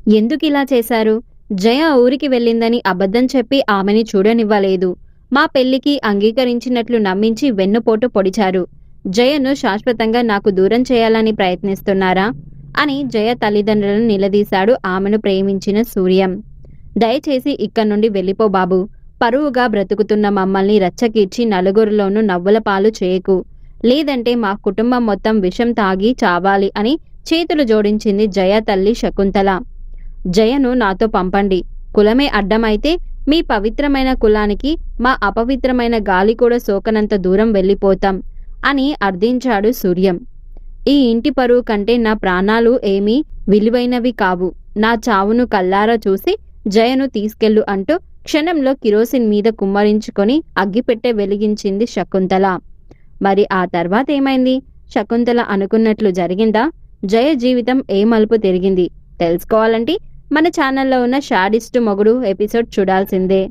ఎందుకిలా చేశారు? జయ ఊరికి వెళ్ళిందని అబద్ధం చెప్పి ఆమెని చూడనివ్వలేదు. మా పెళ్లికి అంగీకరించినట్లు నమ్మించి వెన్నుపోటు పొడిచారు. జయను శాశ్వతంగా నాకు దూరం చేయాలని ప్రయత్నిస్తున్నారా? అని జయ తల్లిదండ్రులను నిలదీశాడు ఆమెను ప్రేమించిన సూర్యం. దయచేసి ఇక్కడి నుండి వెళ్ళిపో బాబు. పరువుగా బ్రతుకుతున్న మమ్మల్ని రచ్చకీర్చి నలుగురిలోనూ నవ్వుల పాలు చేయకు. లేదంటే మా కుటుంబం మొత్తం విషం తాగి చావాలి అని చేతులు జోడించింది జయ తల్లి శకుంతల. జయను నాతో పంపండి. కులమే అడ్డమైతే మీ పవిత్రమైన కులానికి మా అపవిత్రమైన గాలి కూడా సోకనంత దూరం వెళ్ళిపోతాం అని అర్థించాడు సూర్యం. ఈ ఇంటి పరువు కంటే నా ప్రాణాలు ఏమీ విలువైనవి కావు. నా చావును కల్లారా చూసి జయను తీసుకెళ్ళు అంటూ క్షణంలో కిరోసిన్ మీద కుమ్మరించుకొని అగ్గిపెట్టె వెలిగించింది శకుంతల. మరి ఆ తర్వాత ఏమైంది? శకుంతల అనుకున్నట్లు జరిగిందా? జయ జీవితం ఏ మలుపు తిరిగింది? తెలుసుకోవాలంటే మన ఛానల్లో ఉన్న షాడిస్టు మొగుడు ఎపిసోడ్ చూడాల్సిందే.